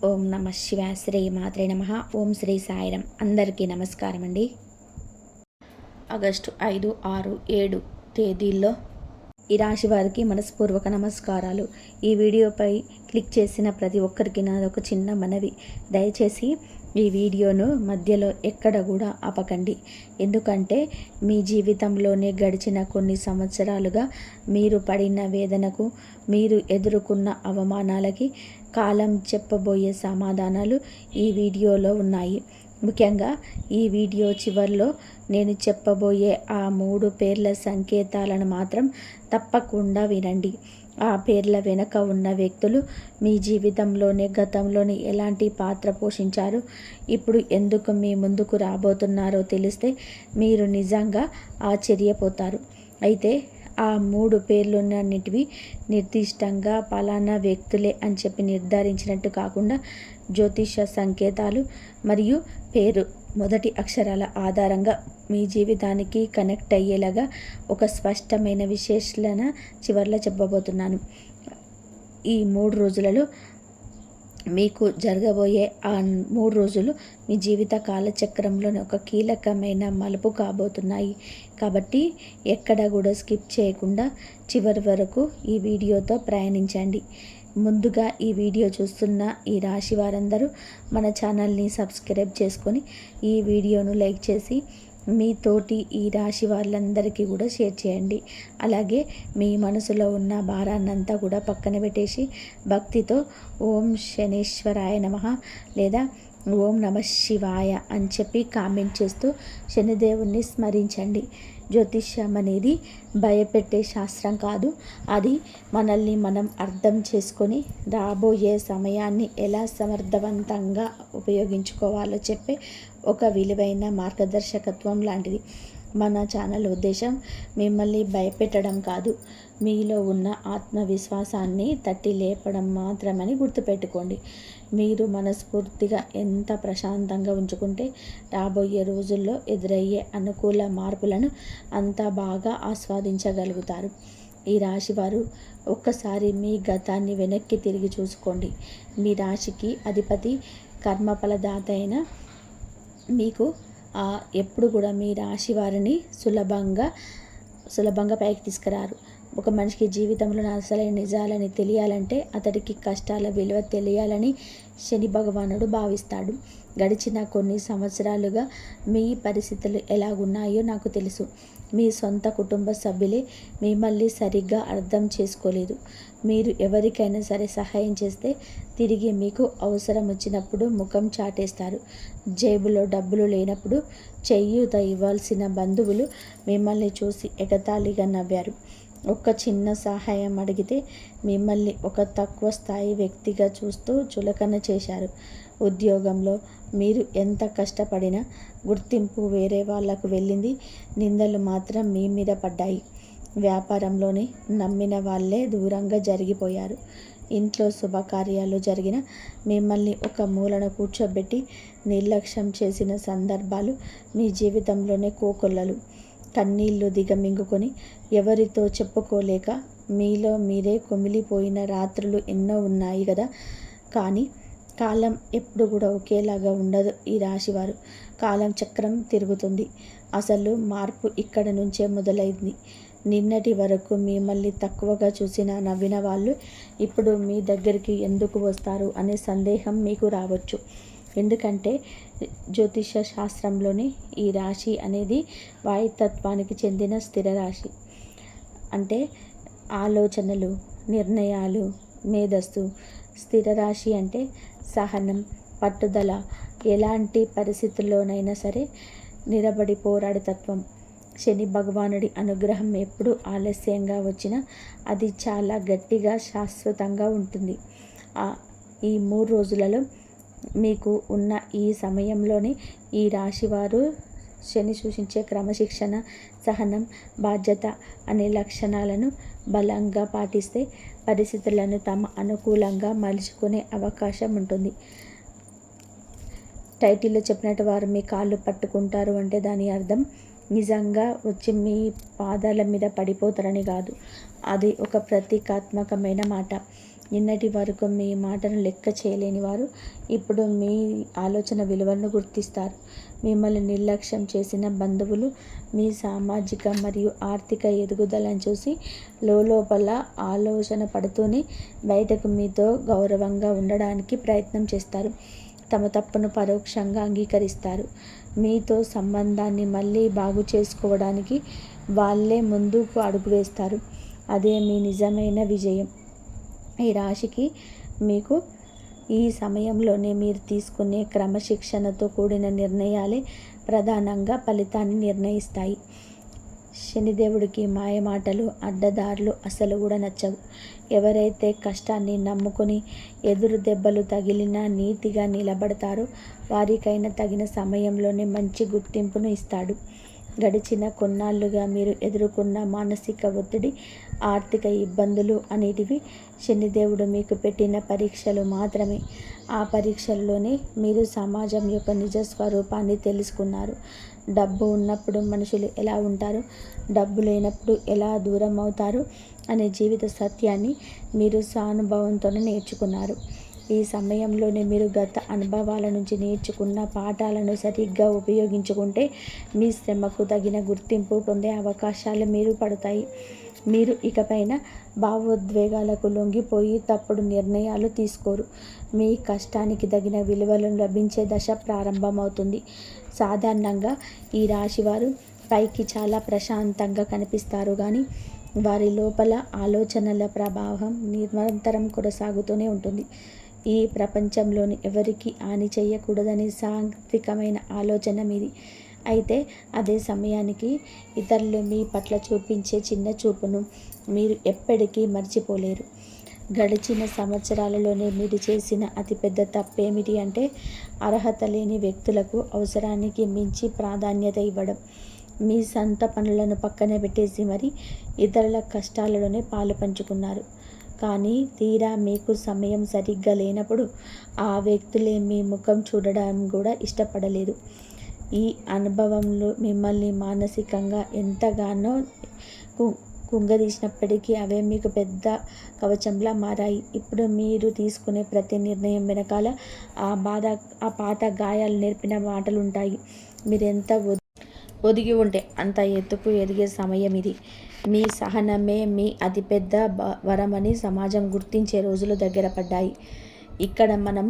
ఓం నమ శివాయ. శ్రీ మాత్రే నమ. ఓం శ్రీ సాయిరం. అందరికీ నమస్కారం అండి. ఆగస్టు 5, 6, 7 తేదీల్లో ఈ రాశి వారికి మనస్పూర్వక నమస్కారాలు. ఈ వీడియోపై క్లిక్ చేసిన ప్రతి ఒక్కరికి నాదొక చిన్న మనవి. దయచేసి ఈ వీడియోను మధ్యలో ఎక్కడ కూడా ఆపకండి. ఎందుకంటే మీ జీవితంలోనే గడిచిన కొన్ని సంవత్సరాలుగా మీరు పడిన వేదనకు, మీరు ఎదుర్కొన్న అవమానాలకి కాలం చెప్పబోయే సమాధానాలు ఈ వీడియోలో ఉన్నాయి. ముఖ్యంగా ఈ వీడియో చివరిలో నేను చెప్పబోయే ఆ 3 పేర్ల సంకేతాలను మాత్రం తప్పకుండా వినండి. ఆ పేర్ల వెనుక ఉన్న వ్యక్తులు మీ జీవితంలోనే గతంలోని ఎలాంటి పాత్ర పోషించారు, ఇప్పుడు ఎందుకు మీ ముందుకు రాబోతున్నారో తెలిస్తే మీరు నిజంగా ఆశ్చర్యపోతారు. అయితే ఆ 3 పేర్లున్నన్నిటివి నిర్దిష్టంగా పలానా వ్యక్తులే అని చెప్పి నిర్ధారించినట్టు కాకుండా జ్యోతిష సంకేతాలు మరియు పేరు మొదటి అక్షరాల ఆధారంగా మీ జీవితానికి కనెక్ట్ అయ్యేలాగా ఒక స్పష్టమైన విశ్లేషణ చివర్లో చెప్పబోతున్నాను. ఈ 3 రోజులలో మీకు జరగబోయే ఆ 3 రోజులు మీ జీవిత కాలచక్రంలోని ఒక కీలకమైన మలుపు కాబోతున్నాయి. కాబట్టి ఎక్కడ కూడా స్కిప్ చేయకుండా చివరి వరకు ఈ వీడియోతో ప్రయాణించండి. ముందుగా ఈ వీడియో చూస్తున్న ఈ రాశి వారందరూ మన ఛానల్ని సబ్స్క్రైబ్ చేసుకొని ఈ వీడియోను లైక్ చేసి మీ తోటి ఈ రాశి వాళ్ళందరికీ కూడా షేర్ చేయండి. అలాగే మీ మనసులో ఉన్న భారాన్నంతా కూడా పక్కన పెట్టేసి భక్తితో ఓం శనేశ్వరాయ నమః లేదా ఓం నమ శివాయ అని చెప్పి కామెంట్ చేస్తూ శనిదేవుణ్ణి స్మరించండి. జ్యోతిష్యం అనేది భయపెట్టే శాస్త్రం కాదు. అది మనల్ని మనం అర్థం చేసుకొని రాబోయే సమయాన్ని ఎలా సమర్థవంతంగా ఉపయోగించుకోవాలో చెప్పే ఒక విలువైన మార్గదర్శకత్వం లాంటిది. మన ఛానల్ ఉద్దేశం మిమ్మల్ని భయపెట్టడం కాదు, మీలో ఉన్న ఆత్మవిశ్వాసాన్ని తట్టి లేపడం మాత్రమని గుర్తుపెట్టుకోండి. మీరు మనస్ఫూర్తిగా ఎంత ప్రశాంతంగా ఉంచుకుంటే రాబోయే రోజుల్లో ఎదురయ్యే అనుకూల మార్పులను అంత బాగా ఆస్వాదించగలుగుతారు. ఈ రాశివారు ఒక్కసారి మీ గతాన్ని వెనక్కి తిరిగి చూసుకోండి. మీ రాశికి అధిపతి కర్మఫలదాత అయిన మీకు ఎప్పుడు కూడా మీ రాశి వారిని సులభంగా పైకి తీసుకురారు. ఒక మనిషికి జీవితంలో అసలైన నిజాలని తెలియాలంటే అతడికి కష్టాల విలువ తెలియాలని శని భగవానుడు భావిస్తాడు. గడిచిన కొన్ని సంవత్సరాలుగా మీ పరిస్థితులు ఎలాగున్నాయో నాకు తెలుసు. మీ సొంత కుటుంబ సభ్యులే మిమ్మల్ని సరిగ్గా అర్థం చేసుకోలేదు. మీరు ఎవరికైనా సరే సహాయం చేస్తే తిరిగి మీకు అవసరం వచ్చినప్పుడు ముఖం చాటేస్తారు. జేబులో డబ్బులు లేనప్పుడు చేయూత ఇవ్వాల్సిన బంధువులు మిమ్మల్ని చూసి ఎగతాళిగా నవ్వారు. ఒక చిన్న సహాయం అడిగితే మిమ్మల్ని ఒక తక్కువ స్థాయి వ్యక్తిగా చూస్తూ చులకన చేశారు. ఉద్యోగంలో మీరు ఎంత కష్టపడినా గుర్తింపు వేరే వాళ్లకు వెళ్ళింది, నిందలు మాత్రం మీ మీద పడ్డాయి. వ్యాపారంలోని నమ్మిన వాళ్ళే దూరంగా జరిగిపోయారు. ఇంట్లో శుభకార్యాలు జరిగిన మిమ్మల్ని ఒక మూలన కూర్చోబెట్టి నిర్లక్ష్యం చేసిన సందర్భాలు మీ జీవితంలోనే కోకొల్లలు. కన్నీళ్లు దిగమింగుకొని ఎవరితో చెప్పుకోలేక మీలో మీరే కుమిలిపోయిన రాత్రులు ఎన్నో ఉన్నాయి కదా. కానీ కాలం ఎప్పుడు కూడా ఒకేలాగా ఉండదు. ఈ రాశివారు కాలం చక్రం తిరుగుతుంది. అసలు మార్పు ఇక్కడ నుంచే మొదలైంది. నిన్నటి వరకు మిమ్మల్ని తక్కువగా చూసిన నవ్విన వాళ్ళు ఇప్పుడు మీ దగ్గరికి ఎందుకు వస్తారు అనే సందేహం మీకు రావచ్చు. ఎందుకంటే జ్యోతిష శాస్త్రంలోని ఈ రాశి అనేది వాయుతత్వానికి చెందిన స్థిర రాశి. అంటే ఆలోచనలు, నిర్ణయాలు, మేధస్సు. స్థిర రాశి అంటే సహనం, పట్టుదల, ఎలాంటి పరిస్థితుల్లోనైనా సరే నిలబడి పోరాడే తత్వం. శని భగవానుడి అనుగ్రహం ఎప్పుడు ఆలస్యంగా వచ్చినా అది చాలా గట్టిగా శాశ్వతంగా ఉంటుంది. ఈ 3 రోజులలో మీకు ఉన్న ఈ సమయంలోనే ఈ రాశివారు శని సూచించే క్రమశిక్షణ, సహనం, బాధ్యత అనే లక్షణాలను బలంగా పాటిస్తే పరిస్థితులను తమ అనుకూలంగా మలుచుకునే అవకాశం ఉంటుంది. టైటిల్లో చెప్పినట్టు వారు మీ కాళ్ళు పట్టుకుంటారు అంటే దాని అర్థం నిజంగా వచ్చి మీ పాదాల మీద పడిపోతారని కాదు. అది ఒక ప్రతీకాత్మకమైన మాట. నిన్నటి వరకు మీ మాటను లెక్క చేయలేని వారు ఇప్పుడు మీ ఆలోచన విలువలను గుర్తిస్తారు. మిమ్మల్ని నిర్లక్ష్యం చేసిన బంధువులు మీ సామాజిక మరియు ఆర్థిక ఎదుగుదలను చూసి లోపల ఆలోచన పడుతూనే బయటకు మీతో గౌరవంగా ఉండడానికి ప్రయత్నం చేస్తారు. తమ తప్పును పరోక్షంగా అంగీకరిస్తారు. మీతో సంబంధాన్ని మళ్ళీ బాగు చేసుకోవడానికి వాళ్ళే ముందుకు అడుగు వేస్తారు. అదే మీ నిజమైన విజయం. ఈ రాశికి మీకు ఈ సమయంలోనే మీరు తీసుకునే క్రమశిక్షణతో కూడిన నిర్ణయాలే ప్రధానంగా ఫలితాన్ని నిర్ణయిస్తాయి. శనిదేవుడికి మాయమాటలు, అడ్డదారులు అసలు కూడా నచ్చవు. ఎవరైతే కష్టాన్ని నమ్ముకొని ఎదురు దెబ్బలు తగిలినా నీతిగా నిలబడతారో వారికైనా తగిన సమయంలోనే మంచి గుర్తింపును ఇస్తాడు. గడిచిన కొన్నాళ్లుగా మీరు ఎదుర్కొన్న మానసిక ఒత్తిడి, ఆర్థిక ఇబ్బందులు అనేటివి శనిదేవుడు మీకు పెట్టిన పరీక్షలు మాత్రమే. ఆ పరీక్షల్లోనే మీరు సమాజం యొక్క నిజ స్వరూపాన్ని తెలుసుకున్నారు. డబ్బు ఉన్నప్పుడు మనుషులు ఎలా ఉంటారు, డబ్బు లేనప్పుడు ఎలా దూరం అవుతారు అనే జీవిత సత్యాన్ని మీరు సానుభవంతోనే నేర్చుకున్నారు. ఈ సమయంలోనే మీరు గత అనుభవాల నుంచి నేర్చుకున్న పాఠాలను సరిగ్గా ఉపయోగించుకుంటే మీ శ్రమకు తగిన గుర్తింపు పొందే అవకాశాలు మీరు పడతాయి. మీరు ఇకపైన భావోద్వేగాలకు లొంగిపోయి తప్పుడు నిర్ణయాలు తీసుకోరు. మీ కష్టానికి తగిన విలువలు లభించే దశ ప్రారంభమవుతుంది. సాధారణంగా ఈ రాశివారు పైకి చాలా ప్రశాంతంగా కనిపిస్తారు, కానీ వారి లోపల ఆలోచనల ప్రభావం నిరంతరం కొనసాగుతూనే ఉంటుంది. ఈ ప్రపంచంలోని ఎవరికి హాని చేయకూడదనే సాత్వికమైన ఆలోచన మీది. అయితే అదే సమయానికి ఇతరులు మీ పట్ల చూపించే చిన్న చూపును మీరు ఎప్పటికీ మర్చిపోలేరు. గడిచిన సంవత్సరాలలోనే మీరు చేసిన అతిపెద్ద తప్పేమిటి అంటే అర్హత లేని వ్యక్తులకు అవసరానికి మించి ప్రాధాన్యత ఇవ్వడం. మీ సొంత పనులను పక్కన పెట్టేసి మరి ఇతరుల కష్టాలలోనే పాలు పంచుకున్నారు. కానీ తీరా మీకు సమయం సరిగ్గా లేనప్పుడు ఆ వ్యక్తులే మీ ముఖం చూడడం కూడా ఇష్టపడలేదు. ఈ అనుభవంలో మిమ్మల్ని మానసికంగా ఎంతగానో కుంగదీసినప్పటికీ అవే మీకు పెద్ద కవచంలా మారాయి. ఇప్పుడు మీరు తీసుకునే ప్రతి నిర్ణయం వెనకాల ఆ పాత గాయాలు నేర్పిన మాటలు ఉంటాయి. మీరెంత ఒదిగి ఉంటే అంత ఎత్తుకు ఎదిగే సమయం ఇది. మీ సహనమే మీ అతిపెద్ద వరమని సమాజం గుర్తించే రోజులు దగ్గర పడ్డాయి. ఇక్కడ మనం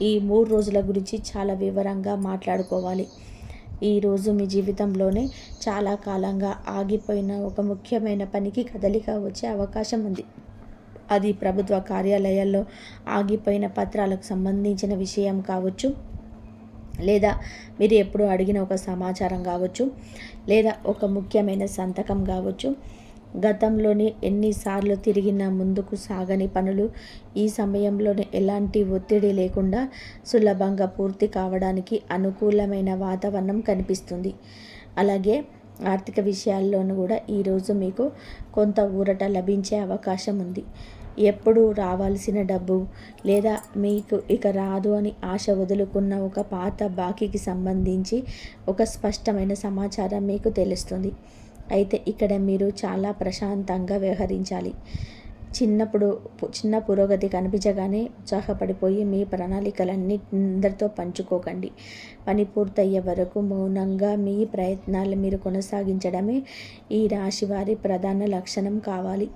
ఈ 3 రోజుల గురించి చాలా వివరంగా మాట్లాడుకోవాలి. ఈరోజు మీ జీవితంలోనే చాలా కాలంగా ఆగిపోయిన ఒక ముఖ్యమైన పనికి కదలిక వచ్చే అవకాశం ఉంది. అది ప్రభుత్వ కార్యాలయాల్లో ఆగిపోయిన పత్రాలకు సంబంధించిన విషయం కావచ్చు, లేదా మీరు ఎప్పుడు అడిగిన ఒక సమాచారం కావచ్చు, లేదా ఒక ముఖ్యమైన సంతకం కావచ్చు. గతంలోనే ఎన్నిసార్లు తిరిగినా ముందుకు సాగని పనులు ఈ సమయంలోనే ఎలాంటి ఒత్తిడి లేకుండా సులభంగా పూర్తి కావడానికి అనుకూలమైన వాతావరణం కనిపిస్తుంది. అలాగే ఆర్థిక విషయాల్లోనూ కూడా ఈరోజు మీకు కొంత ఊరట లభించే అవకాశం ఉంది. ఎప్పుడు రావాల్సిన డబ్బు లేదా మీకు ఇక రాదు అని ఆశ వదులుకున్న ఒక పాత బాకీకి సంబంధించి ఒక స్పష్టమైన సమాచారం మీకు తెలుస్తుంది. అయితే ఇక్కడ మీరు చాలా ప్రశాంతంగా వ్యవహరించాలి. చిన్న పురోగతి కనిపించగానే ఉత్సాహపడిపోయి మీ ప్రణాళికలన్నీ అందరితో పంచుకోకండి. పని పూర్తయ్యే వరకు మౌనంగా మీ ప్రయత్నాలు మీరు కొనసాగించడమే ఈ రాశి వారి ప్రధాన లక్షణం కావాలి.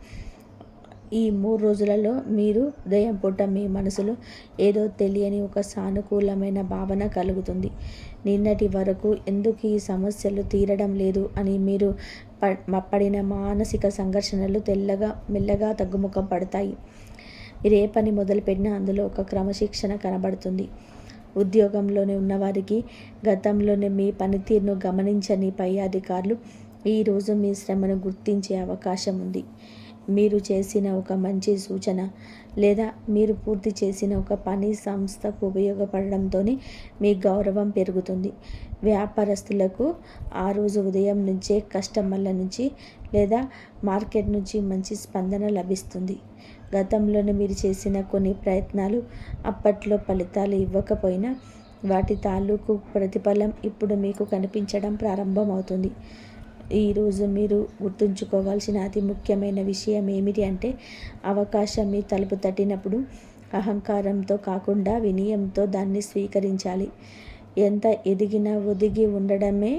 ఈ 3 రోజులలో మీరు ఉదయం పూట మీ మనసులో ఏదో తెలియని ఒక సానుకూలమైన భావన కలుగుతుంది. నిన్నటి వరకు ఎందుకు ఈ సమస్యలు తీరడం లేదు అని మీరు పడిన మానసిక సంఘర్షణలు మెల్లగా తగ్గుముఖం పడతాయి. మీరు ఏ పని మొదలుపెట్టినా అందులో ఒక క్రమశిక్షణ కనబడుతుంది. ఉద్యోగంలోనే ఉన్నవారికి గతంలోనే మీ పనితీరును గమనించని పై అధికారులు ఈరోజు మీ శ్రమను గుర్తించే అవకాశం ఉంది. మీరు చేసిన ఒక మంచి సూచన లేదా మీరు పూర్తి చేసిన ఒక పని సంస్థకు ఉపయోగపడడంతోనే మీ గౌరవం పెరుగుతుంది. వ్యాపారస్తులకు ఆ రోజు ఉదయం నుంచే కస్టమర్ల నుంచి లేదా మార్కెట్ నుంచి మంచి స్పందన లభిస్తుంది. గతంలోనే మీరు చేసిన కొన్ని ప్రయత్నాలు అప్పట్లో ఫలితాలు ఇవ్వకపోయినా వాటి తాలూకు ప్రతిఫలం ఇప్పుడు మీకు కనిపించడం ప్రారంభమవుతుంది. ఈరోజు మీరు గుర్తుంచుకోవాల్సిన అతి ముఖ్యమైన విషయం ఏమిటి అంటే, అవకాశం మీ తలుపు తట్టినప్పుడు అహంకారంతో కాకుండా వినయంతో దాన్ని స్వీకరించాలి. ఎంత ఎదిగినా ఒదిగి ఉండడమే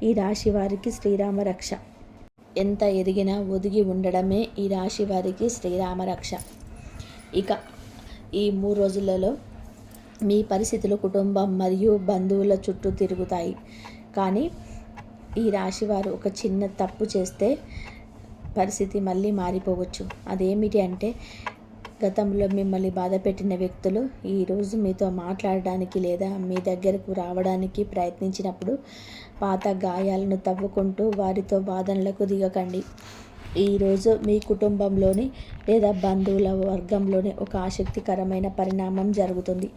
ఈ రాశి వారికి శ్రీరామ రక్ష. ఎంత ఎదిగినా ఒదిగి ఉండడమే ఈ రాశి వారికి శ్రీరామ రక్ష. ఇక ఈ 3 రోజులలో మీ పరిస్థితులు కుటుంబం మరియు బంధువుల చుట్టూ తిరుగుతాయి. కానీ ఈ రాశివారు ఒక చిన్న తప్పు చేస్తే పరిస్థితి మళ్ళీ మారిపోవచ్చు. అదేమిటి అంటే, గతంలో మిమ్మల్ని బాధపెట్టిన వ్యక్తులు ఈరోజు మీతో మాట్లాడడానికి లేదా మీ దగ్గరకు రావడానికి ప్రయత్నించినప్పుడు పాత గాయాలను తవ్వుకుంటూ వారితో వాదనలకు దిగకండి. ఈరోజు మీ కుటుంబంలోని లేదా బంధువుల వర్గంలోని ఒక ఆసక్తికరమైన పరిణామం జరుగుతుంది.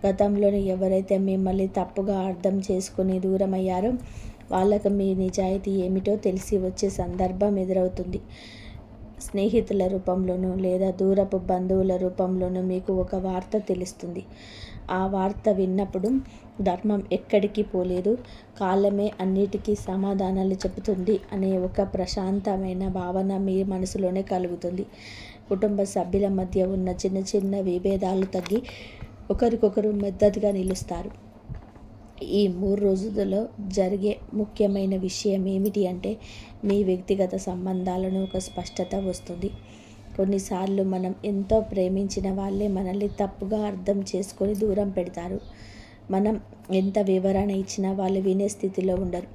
గతంలోని ఎవరైతే మిమ్మల్ని తప్పుగా అర్థం చేసుకుని దూరమయ్యారో వాళ్ళకు మీ నిజాయితీ ఏమిటో తెలిసి వచ్చే సందర్భం ఎదురవుతుంది. స్నేహితుల రూపంలోనూ లేదా దూరపు బంధువుల రూపంలోనూ మీకు ఒక వార్త తెలుస్తుంది. ఆ వార్త విన్నప్పుడు ధర్మం ఎక్కడికి పోలేదు, కాలమే అన్నిటికీ సమాధానాలు చెబుతుంది అనే ఒక ప్రశాంతమైన భావన మీ మనసులోనే కలుగుతుంది. కుటుంబ సభ్యుల మధ్య ఉన్న చిన్న చిన్న విభేదాలు తగ్గి ఒకరికొకరు మద్దతుగా నిలుస్తారు. ఈ 3 రోజులలో జరిగే ముఖ్యమైన విషయం ఏమిటి అంటే, మీ వ్యక్తిగత సంబంధాలను ఒక స్పష్టత వస్తుంది. కొన్నిసార్లు మనం ఎంతో ప్రేమించిన వాళ్ళే మనల్ని తప్పుగా అర్థం చేసుకొని దూరం పెడతారు. మనం ఎంత వివరణ ఇచ్చినా వాళ్ళు వినే స్థితిలో ఉండరు.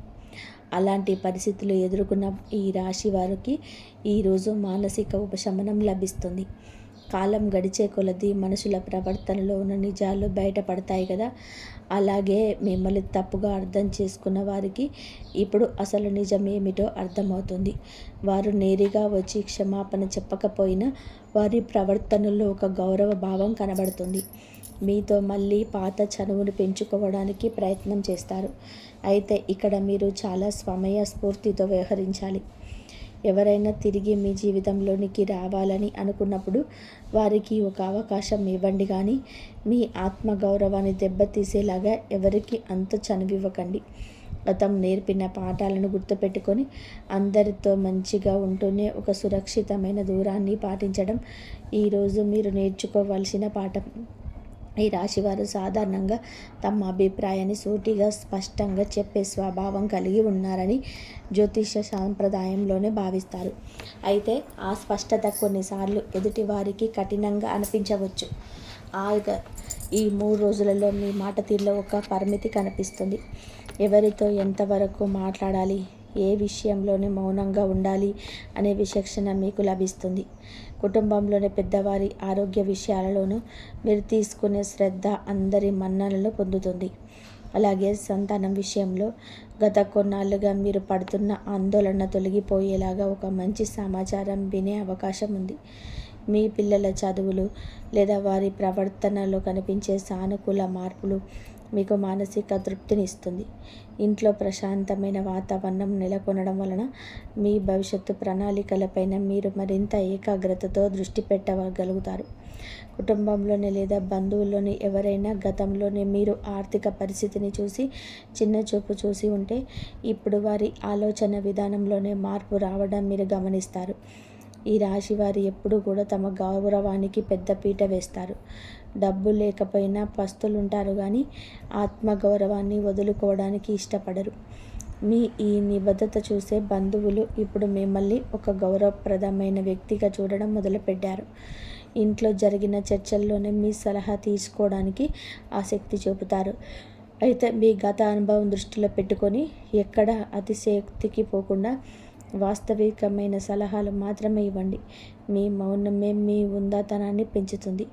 అలాంటి పరిస్థితులు ఎదుర్కొన్న ఈ రాశి వారికి ఈరోజు మానసిక ఉపశమనం లభిస్తుంది. కాలం గడిచే కొలది మనుషుల ప్రవర్తనలో ఉన్న నిజాలు బయటపడతాయి కదా. అలాగే మిమ్మల్ని తప్పుగా అర్థం చేసుకున్న వారికి ఇప్పుడు అసలు నిజం ఏమిటో అర్థమవుతుంది. వారు నేరుగా వచ్చి క్షమాపణ చెప్పకపోయినా వారి ప్రవర్తనలో ఒక గౌరవ భావం కనబడుతుంది. మీతో మళ్ళీ పాత చనువును పెంచుకోవడానికి ప్రయత్నం చేస్తారు. అయితే ఇక్కడ మీరు చాలా స్ఫూర్తితో వ్యవహరించాలి. ఎవరైనా తిరిగి మీ జీవితంలోనికి రావాలని అనుకున్నప్పుడు వారికి ఒక అవకాశం ఇవ్వండి. కానీ మీ ఆత్మగౌరవాన్ని దెబ్బతీసేలాగా ఎవరికి అంత చనువివ్వకండి. గతం నేర్పిన పాఠాలను గుర్తుపెట్టుకొని అందరితో మంచిగా ఉంటూనే ఒక సురక్షితమైన దూరాన్ని పాటించడం ఈరోజు మీరు నేర్చుకోవాల్సిన పాఠం. ఈ రాశివారు సాధారణంగా తమ అభిప్రాయాన్ని సూటిగా స్పష్టంగా చెప్పే స్వభావం కలిగి ఉన్నారని జ్యోతిష సాంప్రదాయంలోనే భావిస్తారు. అయితే ఆ స్పష్టత కొన్నిసార్లు ఎదుటి వారికి కఠినంగా అనిపించవచ్చు. ఈ 3 రోజులలో మీ మాట తీరులో ఒక పరిమితి కనిపిస్తుంది. ఎవరితో ఎంతవరకు మాట్లాడాలి, ఏ విషయంలోనే మౌనంగా ఉండాలి అనే విచక్షణ మీకు లభిస్తుంది. కుటుంబంలోని పెద్దవారి ఆరోగ్య విషయాలలోనూ మీరు తీసుకునే శ్రద్ధ అందరి మన్ననలు పొందుతుంది. అలాగే సంతానం విషయంలో గత కొన్నాళ్ళుగా మీరు పడుతున్న ఆందోళన తొలగిపోయేలాగా ఒక మంచి సమాచారం వినే అవకాశం ఉంది. మీ పిల్లల చదువులు లేదా వారి ప్రవర్తనలో కనిపించే సానుకూల మార్పులు మీకు మానసిక తృప్తినిస్తుంది. ఇంట్లో ప్రశాంతమైన వాతావరణం నెలకొనడం వలన మీ భవిష్యత్తు ప్రణాళికలపైన మీరు మరింత ఏకాగ్రతతో దృష్టి పెట్టగలుగుతారు. కుటుంబంలోని లేదా బంధువుల్లోని ఎవరైనా గతంలోనే మీరు ఆర్థిక పరిస్థితిని చూసి చిన్న చూపు చూసి ఉంటే ఇప్పుడు వారి ఆలోచన విధానంలోనే మార్పు రావడం మీరు గమనిస్తారు. ఈ రాశి వారు ఎప్పుడూ కూడా తమ గౌరవానికి పెద్ద పీట వేస్తారు. డబ్బు లేకపోయినా పస్తులుంటారు కానీ ఆత్మగౌరవాన్ని వదులుకోవడానికి ఇష్టపడరు. మీ ఈ నిబద్ధత చూసే బంధువులు ఇప్పుడు మిమ్మల్ని ఒక గౌరవప్రదమైన వ్యక్తిగా చూడడం మొదలుపెట్టారు. ఇంట్లో జరిగిన చర్చల్లోనే మీ సలహా తీసుకోవడానికి ఆసక్తి చూపుతారు. అయితే మీ గత అనుభవం దృష్టిలో పెట్టుకొని ఎక్కడ అతిశయోక్తికి పోకుండా వాస్తవికమైన సలహాలు మాత్రమే ఇవ్వండి. మీ మౌనమే మీ ఉందాతనాన్ని పెంచుతుంది.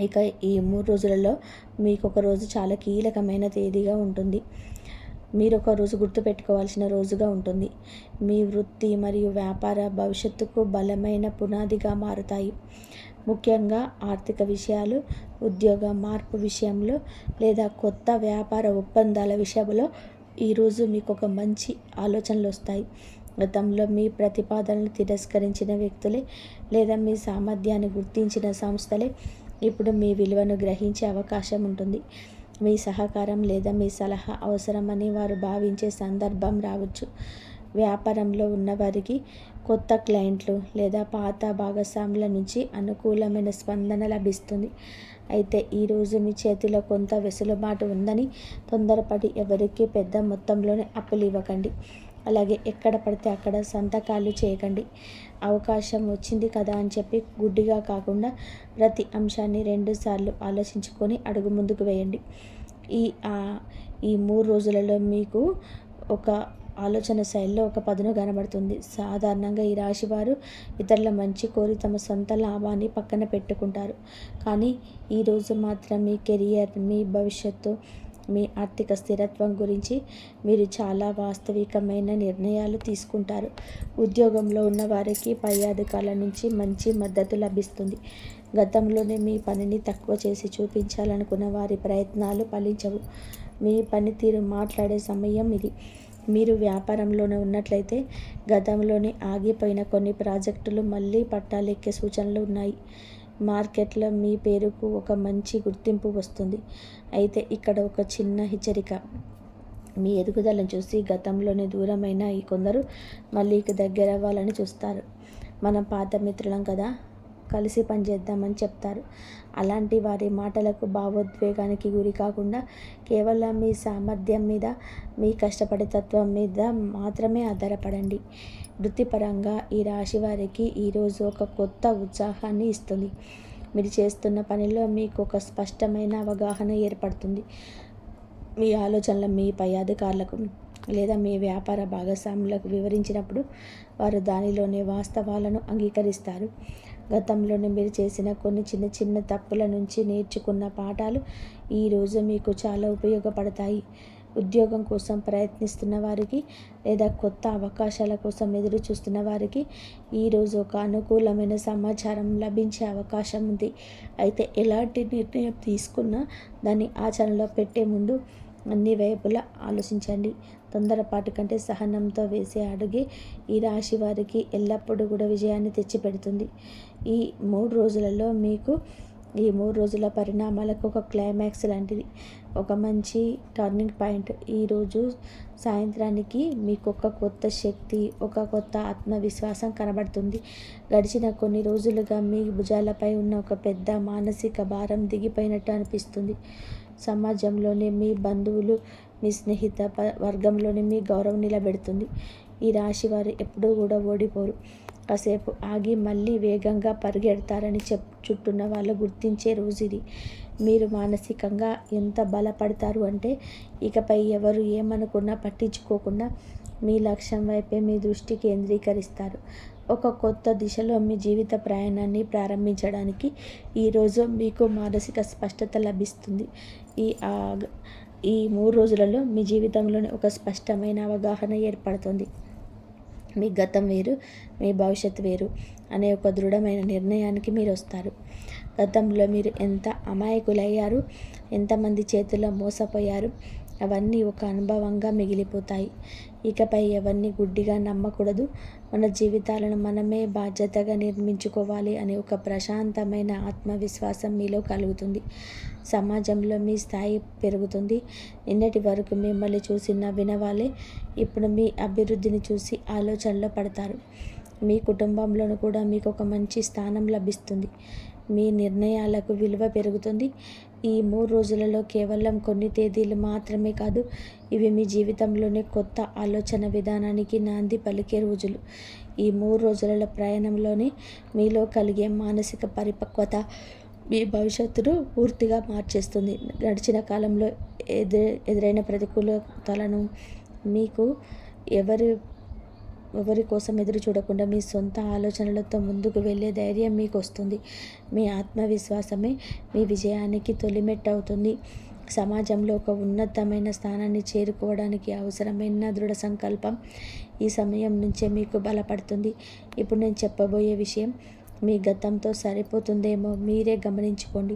ఇక ఈ 3 రోజులలో మీకు ఒక రోజు చాలా కీలకమైన తేదీగా ఉంటుంది. మీరు ఒక రోజు గుర్తుపెట్టుకోవాల్సిన రోజుగా ఉంటుంది. మీ వృత్తి మరియు వ్యాపార భవిష్యత్తుకు బలమైన పునాదిగా మారుతాయి. ముఖ్యంగా ఆర్థిక విషయాలు, ఉద్యోగ మార్పు విషయంలో లేదా కొత్త వ్యాపార ఒప్పందాల విషయంలో ఈరోజు మీకు ఒక మంచి ఆలోచనలు వస్తాయి. గతంలో మీ ప్రతిపాదనలు తిరస్కరించిన వ్యక్తులే లేదా మీ సామర్థ్యాన్ని గుర్తించిన సంస్థలే ఇప్పుడు మీ విలువను గ్రహించే అవకాశం ఉంటుంది. మీ సహకారం లేదా మీ సలహా అవసరమని వారు భావించే సందర్భం రావచ్చు. వ్యాపారంలో ఉన్నవారికి కొత్త క్లయింట్లు లేదా పాత భాగస్వాముల నుంచి అనుకూలమైన స్పందన లభిస్తుంది. అయితే ఈరోజు మీ చేతిలో కొంత వెసులుబాటు ఉందని తొందరపడి ఎవరికీ పెద్ద మొత్తంలోనే అప్పులు ఇవ్వకండి. అలాగే ఎక్కడ పడితే అక్కడ సంతకాలు చేయకండి. అవకాశం వచ్చింది కదా అని చెప్పి గుడ్డిగా కాకుండా ప్రతి అంశాన్ని 2 సార్లు ఆలోచించుకొని అడుగు ముందుకు వేయండి. ఈ ఈ 3 రోజులలో మీకు ఒక ఆలోచన శైలిలో ఒక పదును కనబడుతుంది. సాధారణంగా ఈ రాశి వారు ఇతరుల మంచి కోరి తమ సొంత లాభాన్ని పక్కన పెట్టుకుంటారు. కానీ ఈరోజు మాత్రం మీ కెరియర్, మీ భవిష్యత్తు, మీ ఆర్థిక స్థిరత్వం గురించి మీరు చాలా వాస్తవికమైన నిర్ణయాలు తీసుకుంటారు. ఉద్యోగంలో ఉన్న వారికి పై అధికారుల నుంచి మంచి మద్దతు లభిస్తుంది. గతంలోనే మీ పనిని తక్కువ చేసి చూపించాలనుకున్న వారి ప్రయత్నాలు ఫలించవు. మీ పనితీరు మాట్లాడే సమయం ఇది. మీరు వ్యాపారంలోనే ఉన్నట్లయితే గతంలోనే ఆగిపోయిన కొన్ని ప్రాజెక్టులు మళ్ళీ పట్టాలెక్కే సూచనలు ఉన్నాయి. మార్కెట్లో మీ పేరుకు ఒక మంచి గుర్తింపు వస్తుంది. అయితే ఇక్కడ ఒక చిన్న హెచ్చరిక. మీ ఎదుగుదలను చూసి గతంలోనే దూరమైన ఈ కొందరు మళ్ళీ దగ్గర అవ్వాలని చూస్తారు. మనం పాత మిత్రులం కదా, కలిసి పనిచేద్దామని చెప్తారు. అలాంటి వారి మాటలకు భావోద్వేగానికి గురి కాకుండా కేవలం మీ సామర్థ్యం మీద, మీ కష్టపడే తత్వం మీద మాత్రమే ఆధారపడండి. వృత్తిపరంగా ఈ రాశి వారికి ఈరోజు ఒక కొత్త ఉత్సాహాన్ని ఇస్తుంది. మీరు చేస్తున్న పనిలో మీకు ఒక స్పష్టమైన అవగాహన ఏర్పడుతుంది. మీ ఆలోచనలు మీ పై అధికారులకు లేదా మీ వ్యాపార భాగస్వాములకు వివరించినప్పుడు వారు దానిలోని వాస్తవాలను అంగీకరిస్తారు. గతంలోనే మీరు చేసిన కొన్ని చిన్న చిన్న తప్పుల నుంచి నేర్చుకున్న పాఠాలు ఈరోజు మీకు చాలా ఉపయోగపడతాయి. ఉద్యోగం కోసం ప్రయత్నిస్తున్న వారికి లేదా కొత్త అవకాశాల కోసం ఎదురు చూస్తున్న వారికి ఈరోజు ఒక అనుకూలమైన సమాచారం లభించే అవకాశం ఉంది. అయితే ఎలాంటి నిర్ణయం తీసుకున్నా దాన్ని ఆచరణలో పెట్టే ముందు అన్ని వైపులా ఆలోచించండి. తొందరపాటు కంటే సహనంతో వేసే అడుగే ఈ రాశి వారికి ఎల్లప్పుడూ కూడా విజయాన్ని తెచ్చిపెడుతుంది. ఈ 3 రోజులలో మీకు ఈ 3 రోజుల పరిణామాలకు ఒక క్లైమాక్స్ లాంటిది, ఒక మంచి టర్నింగ్ పాయింట్. ఈరోజు సాయంత్రానికి మీకు ఒక కొత్త శక్తి, ఒక కొత్త ఆత్మవిశ్వాసం కనబడుతుంది. గడిచిన కొన్ని రోజులుగా మీ భుజాలపై ఉన్న ఒక పెద్ద మానసిక భారం దిగిపోయినట్టు అనిపిస్తుంది. సమాజంలోనే మీ బంధువులు, మీ స్నేహిత వర్గంలోనే మీ గౌరవం నిలబెడుతుంది. ఈ రాశి వారు ఎప్పుడూ కూడా ఓడిపోరు. కాసేపు ఆగి మళ్ళీ వేగంగా పరిగెడతారని చుట్టూన్న వాళ్ళు గుర్తించే రోజు ఇది. మీరు మానసికంగా ఎంత బలపడతారు అంటే ఇకపై ఎవరు ఏమనుకున్నా పట్టించుకోకుండా మీ లక్ష్యం వైపే మీ దృష్టి కేంద్రీకరిస్తారు. ఒక కొత్త దిశలో మీ జీవిత ప్రయాణాన్ని ప్రారంభించడానికి ఈరోజు మీకు మానసిక స్పష్టత లభిస్తుంది. ఈ 3 రోజులలో మీ జీవితంలోనే ఒక స్పష్టమైన అవగాహన ఏర్పడుతుంది. మీ గతం వేరు, మీ భవిష్యత్తు వేరు అనే ఒక దృఢమైన నిర్ణయానికి మీరు వస్తారు. గతంలో మీరు ఎంత అమాయకులయ్యారు, ఎంతమంది చేతుల్లో మోసపోయారు, అవన్నీ ఒక అనుభవంగా మిగిలిపోతాయి. ఇకపై ఎవరిని గుడ్డిగా నమ్మకూడదు. మన జీవితాలను మనమే బాధ్యతగా నిర్మించుకోవాలి అనే ఒక ప్రశాంతమైన ఆత్మవిశ్వాసం మీలో కలుగుతుంది. సమాజంలో మీ స్థాయి పెరుగుతుంది. నిన్నటి వరకు మిమ్మల్ని చూసి నవ్విన వాళ్ళే ఇప్పుడు మీ అభివృద్ధిని చూసి ఆలోచనలో పడతారు. మీ కుటుంబంలోనూ కూడా మీకు ఒక మంచి స్థానం లభిస్తుంది. మీ నిర్ణయాలకు విలువ పెరుగుతుంది. ఈ 3 రోజులలో కేవలం కొన్ని తేదీలు మాత్రమే కాదు, ఇవి మీ జీవితంలోనే కొత్త ఆలోచన విధానానికి నాంది పలికే రోజులు. ఈ 3 రోజుల ప్రయాణంలోనే మీలో కలిగే మానసిక పరిపక్వత మీ భవిష్యత్తును పూర్తిగా మార్చేస్తుంది. గడిచిన కాలంలో ఎదురైన ప్రతికూలతలను మీకు ఎవరి కోసం ఎదురు చూడకుండా మీ సొంత ఆలోచనలతో ముందుకు వెళ్ళే ధైర్యం మీకు వస్తుంది. మీ ఆత్మవిశ్వాసమే మీ విజయానికి తొలిమెట్టు అవుతుంది. సమాజంలో ఒక ఉన్నతమైన స్థానాన్ని చేరుకోవడానికి అవసరమైన దృఢ సంకల్పం ఈ సమయం నుంచే మీకు బలపడుతుంది. ఇప్పుడు నేను చెప్పబోయే విషయం మీ గతంతో సరిపోతుందేమో మీరే గమనించుకోండి.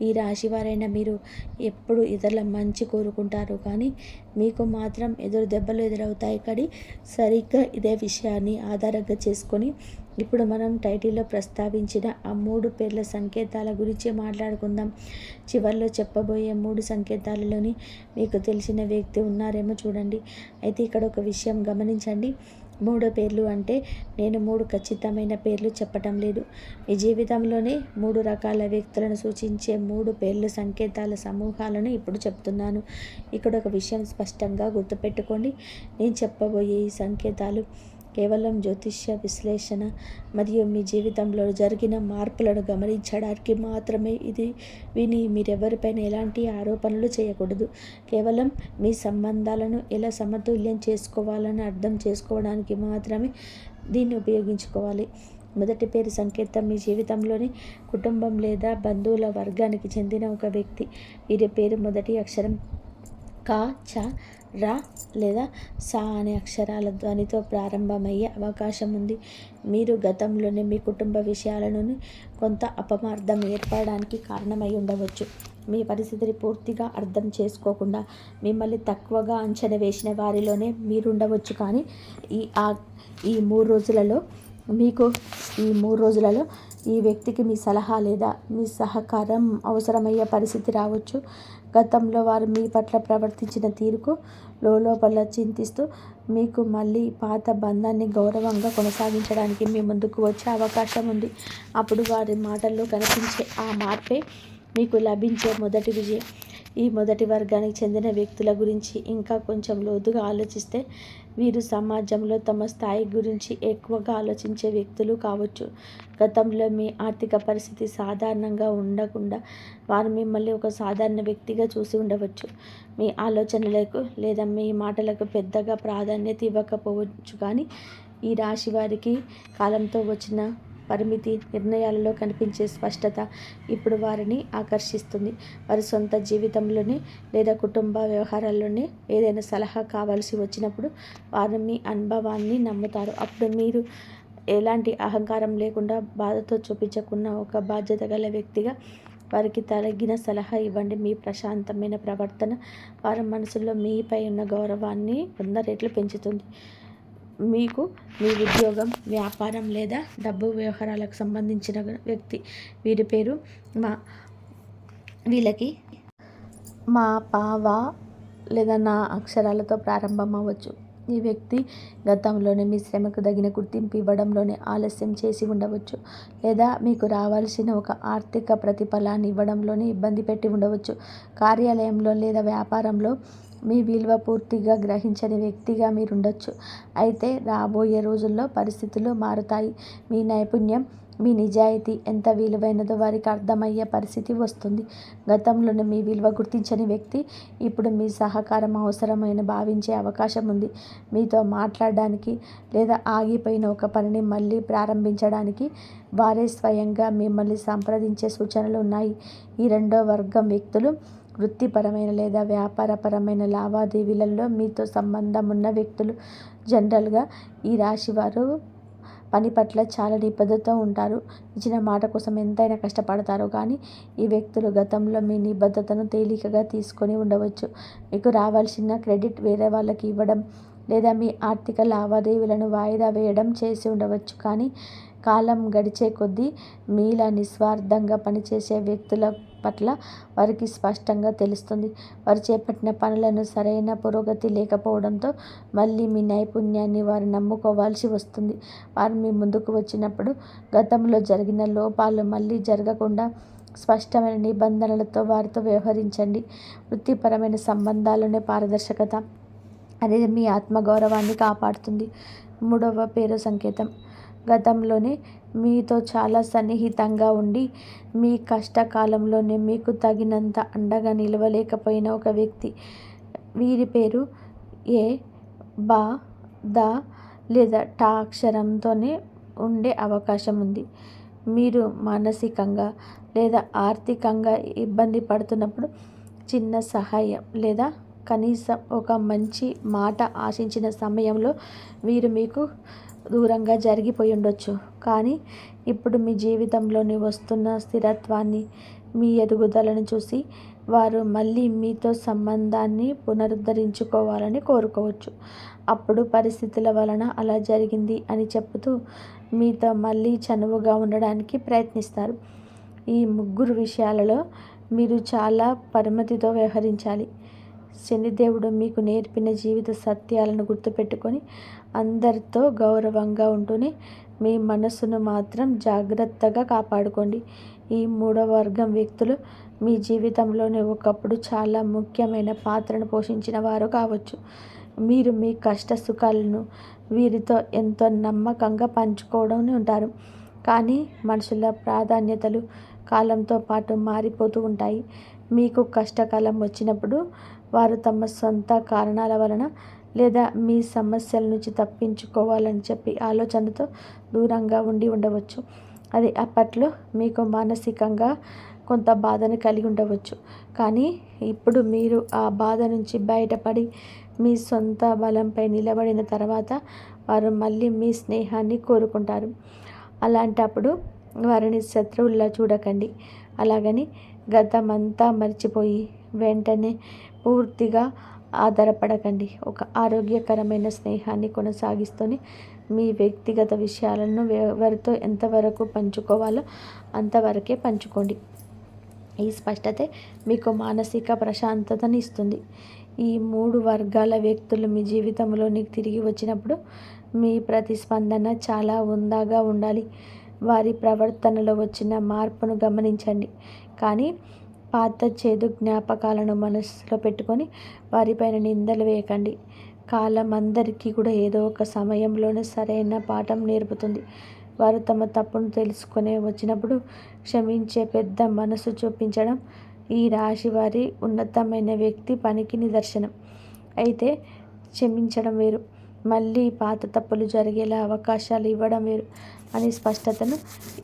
ఈ రాశివారైన మీరు ఎప్పుడు ఇతరుల మంచి కోరుకుంటారు, కానీ మీకు మాత్రం ఎదురు దెబ్బలు ఎదురవుతాయి. కానీ సరిగ్గా ఇదే విషయాన్ని ఆధారంగా చేసుకొని ఇప్పుడు మనం టైటిల్లో ప్రస్తావించిన ఆ 3 పేర్ల సంకేతాల గురించి మాట్లాడుకుందాం. చివర్లో చెప్పబోయే 3 సంకేతాలలోని మీకు తెలిసిన వ్యక్తి ఉన్నారేమో చూడండి. అయితే ఇక్కడ ఒక విషయం గమనించండి. 3 పేర్లు అంటే నేను 3 ఖచ్చితమైన పేర్లు చెప్పటం లేదు. మీ జీవితంలోనే 3 రకాల వ్యక్తులను సూచించే 3 పేర్లు సంకేతాల సమూహాలను ఇప్పుడు చెప్తున్నాను. ఇక్కడ ఒక విషయం స్పష్టంగా గుర్తుపెట్టుకోండి. నేను చెప్పబోయే ఈ సంకేతాలు కేవలం జ్యోతిష్య విశ్లేషణ మరియు మీ జీవితంలో జరిగిన మార్పులను గమనించడానికి మాత్రమే. ఇది విని మీరెవరిపైన ఎలాంటి ఆరోపణలు చేయకూడదు. కేవలం మీ సంబంధాలను ఎలా సమతుల్యం చేసుకోవాలని అర్థం చేసుకోవడానికి మాత్రమే దీన్ని ఉపయోగించుకోవాలి. మొదటి పేరు సంకేతం మీ జీవితంలోని కుటుంబం లేదా బంధువుల వర్గానికి చెందిన ఒక వ్యక్తి. వీరి పేరు మొదటి అక్షరం క, చ, ర లేదా సా అనే అక్షరాల ధ్వనితో ప్రారంభమయ్యే అవకాశం ఉంది. మీరు గతంలోనే మీ కుటుంబ విషయాలను కొంత అపమార్థం ఏర్పడడానికి కారణమై ఉండవచ్చు. మీ పరిస్థితిని పూర్తిగా అర్థం చేసుకోకుండా మిమ్మల్ని తక్కువగా అంచనా వేసిన వారిలోనే మీరుండవచ్చు. కానీ ఈ 3 రోజులలో ఈ వ్యక్తికి మీ సలహా లేదా మీ సహకారం అవసరమయ్యే పరిస్థితి రావచ్చు. గతంలో వారు మీ పట్ల ప్రవర్తించిన తీరుకు లోపల చింతిస్తూ మీకు మళ్ళీ పాత బంధాన్ని గౌరవంగా కొనసాగించడానికి మీ ముందుకు వచ్చే అవకాశం ఉంది. అప్పుడు వారి మాటల్లో కనిపించే ఆ మార్పే మీకు లభించే మొదటి విజయం. ఈ మొదటి వర్గానికి చెందిన వ్యక్తుల గురించి ఇంకా కొంచెం లోతుగా ఆలోచిస్తే వీరు సమాజంలో తమ స్థాయి గురించి ఎక్కువగా ఆలోచించే వ్యక్తులు కావచ్చు. గతంలో మీ ఆర్థిక పరిస్థితి సాధారణంగా ఉండకుండా వారు మిమ్మల్ని ఒక సాధారణ వ్యక్తిగా చూసి ఉండవచ్చు. మీ ఆలోచనలకు లేదా మీ మాటలకు పెద్దగా ప్రాధాన్యత ఇవ్వకపోవచ్చు. కానీ ఈ రాశి వారికి కాలంతో వచ్చిన పరిమితి నిర్ణయాలలో కనిపించే స్పష్టత ఇప్పుడు వారిని ఆకర్షిస్తుంది. వారి సొంత జీవితంలోనే లేదా కుటుంబ వ్యవహారాల్లోనే ఏదైనా సలహా కావాల్సి వచ్చినప్పుడు వారు మీ అనుభవాన్ని నమ్ముతారు. అప్పుడు మీరు ఎలాంటి అహంకారం లేకుండా బాధతో చూపించకున్న ఒక బాధ్యత గల వ్యక్తిగా వారికి తగిన సలహా ఇవ్వండి. మీ ప్రశాంతమైన ప్రవర్తన వారి మనసులో మీపై ఉన్న గౌరవాన్ని 100 రెట్లు పెంచుతుంది. మీకు మీ ఉద్యోగం, వ్యాపారం లేదా డబ్బు వ్యవహారాలకు సంబంధించిన వ్యక్తి. వీరి పేరు వీళ్ళకి మా, పా, వా లేదా నా అక్షరాలతో ప్రారంభం అవ్వచ్చు. ఈ వ్యక్తి గతంలోనే మీ శ్రమకు తగిన గుర్తింపు ఇవ్వడంలోనే ఆలస్యం చేసి ఉండవచ్చు. లేదా మీకు రావాల్సిన ఒక ఆర్థిక ప్రతిఫలాన్ని ఇవ్వడంలోనే ఇబ్బంది పెట్టి ఉండవచ్చు. కార్యాలయంలో లేదా వ్యాపారంలో మీ విలువ పూర్తిగా గ్రహించని వ్యక్తిగా మీరుండొచ్చు. అయితే రాబోయే రోజుల్లో పరిస్థితులు మారుతాయి. మీ నైపుణ్యం, మీ నిజాయితీ ఎంత విలువైనదో వారికి అర్థమయ్యే పరిస్థితి వస్తుంది. గతంలోనే మీ విలువ గుర్తించని వ్యక్తి ఇప్పుడు మీ సహకారం అవసరమైన భావించే అవకాశం ఉంది. మీతో మాట్లాడడానికి లేదా ఆగిపోయిన ఒక పనిని మళ్ళీ ప్రారంభించడానికి వారే స్వయంగా మిమ్మల్ని సంప్రదించే సూచనలు ఉన్నాయి. ఈ రెండో వర్గం వ్యక్తులు వృత్తిపరమైన లేదా వ్యాపారపరమైన లావాదేవీలలో మీతో సంబంధం ఉన్న వ్యక్తులు. జనరల్గా ఈ రాశి వారు పని పట్ల చాలా నిబద్ధతతో ఉంటారు. ఇచ్చిన మాట కోసం ఎంతైనా కష్టపడతారు. కానీ ఈ వ్యక్తులు గతంలో మీ నిబద్ధతను తేలికగా తీసుకొని ఉండవచ్చు. మీకు రావాల్సిన క్రెడిట్ వేరే వాళ్ళకి ఇవ్వడం లేదా మీ ఆర్థిక లావాదేవీలను వాయిదా వేయడం చేసి ఉండవచ్చు. కానీ కాలం గడిచే కొద్దీ మీలా నిస్వార్థంగా పనిచేసే వ్యక్తుల పట్ల వారికి స్పష్టంగా తెలుస్తుంది. వారు చేపట్టిన పనులను సరైన పురోగతి లేకపోవడంతో మళ్ళీ మీ నైపుణ్యాన్ని వారు నమ్ముకోవాల్సి వస్తుంది. వారు మీ ముందుకు వచ్చినప్పుడు గతంలో జరిగిన లోపాలు మళ్ళీ జరగకుండా స్పష్టమైన నిబంధనలతో వారితో వ్యవహరించండి. వృత్తిపరమైన సంబంధాల్లోనే పారదర్శకత అనేది మీ ఆత్మగౌరవాన్ని కాపాడుతుంది. 3వ పేరు సంకేతం గతంలోనే మీతో చాలా సన్నిహితంగా ఉండి మీ కష్టకాలంలోనే మీకు తగినంత అండగా నిలవలేకపోయిన ఒక వ్యక్తి. వీరి పేరు ఏ, బా, ద లేదా టా అక్షరంతోనే ఉండే అవకాశం ఉంది. మీరు మానసికంగా లేదా ఆర్థికంగా ఇబ్బంది పడుతున్నప్పుడు చిన్న సహాయం లేదా కనీసం ఒక మంచి మాట ఆశించిన సమయంలో వీరు మీకు దూరంగా జరిగిపోయి ఉండొచ్చు. కానీ ఇప్పుడు మీ జీవితంలోని వస్తున్న స్థిరత్వాన్ని మీ ఎదుగుదలను చూసి వారు మళ్ళీ మీతో సంబంధాన్ని పునరుద్ధరించుకోవాలని కోరుకోవచ్చు. అప్పుడు పరిస్థితుల వలన అలా జరిగింది అని చెబుతూ మీతో మళ్ళీ చనువుగా ఉండడానికి ప్రయత్నిస్తారు. ఈ ముగ్గురు విషయాలలో మీరు చాలా పరిమితితో వ్యవహరించాలి. శనిదేవుడు మీకు నేర్పిన జీవిత సత్యాలను గుర్తుపెట్టుకొని అందరితో గౌరవంగా ఉంటూనే మీ మనస్సును మాత్రం జాగ్రత్తగా కాపాడుకోండి. ఈ మూడవ వర్గం వ్యక్తులు మీ జీవితంలోనే ఒకప్పుడు చాలా ముఖ్యమైన పాత్రను పోషించిన వారు కావచ్చు. మీరు మీ కష్ట సుఖాలను వీరితో ఎంతో నమ్మకంగా పంచుకోవడం ఉంటారు. కానీ మనుషుల ప్రాధాన్యతలు కాలంతో పాటు మారిపోతూ ఉంటాయి. మీకు కష్టకాలం వచ్చినప్పుడు వారు తమ సొంత కారణాల వలన లేదా మీ సమస్యల నుంచి తప్పించుకోవాలని చెప్పి ఆలోచనతో దూరంగా ఉండవచ్చు. అది అప్పట్లో మీకు మానసికంగా కొంత బాధను కలిగి ఉండవచ్చు. కానీ ఇప్పుడు మీరు ఆ బాధ నుంచి బయటపడి మీ సొంత బలంపై నిలబడిన తర్వాత వారు మళ్ళీ మీ స్నేహాన్ని కోరుకుంటారు. అలాంటప్పుడు వారిని శత్రువుల్లా చూడకండి. అలాగని గతమంతా మర్చిపోయి వెంటనే పూర్తిగా ఆధారపడకండి. ఒక ఆరోగ్యకరమైన స్నేహాన్ని కొనసాగిస్తూనే మీ వ్యక్తిగత విషయాలను ఎవరితో ఎంతవరకు పంచుకోవాలో అంతవరకే పంచుకోండి. ఈ స్పష్టతే మీకు మానసిక ప్రశాంతతను ఇస్తుంది. ఈ మూడు వర్గాల వ్యక్తులు మీ జీవితంలోనికి తిరిగి వచ్చినప్పుడు మీ ప్రతిస్పందన చాలా హుందాగా ఉండాలి. వారి ప్రవర్తనలో వచ్చిన మార్పును గమనించండి. కానీ పాత చేదు జ్ఞాపకాలను మనసులో పెట్టుకొని వారిపైన నిందలు వేయకండి. కాలం అందరికీ కూడా ఏదో ఒక సమయంలోనే సరైన పాఠం నేర్పుతుంది. వారు తమ తప్పును తెలుసుకునే వచ్చినప్పుడు క్షమించే పెద్ద మనసు చూపించడం ఈ రాశి వారి ఉన్నతమైన వ్యక్తి పనికి నిదర్శనం. అయితే క్షమించడం వేరు, మళ్ళీ పాత తప్పులు జరిగేలా అవకాశాలు ఇవ్వడం వేరు అని స్పష్టతను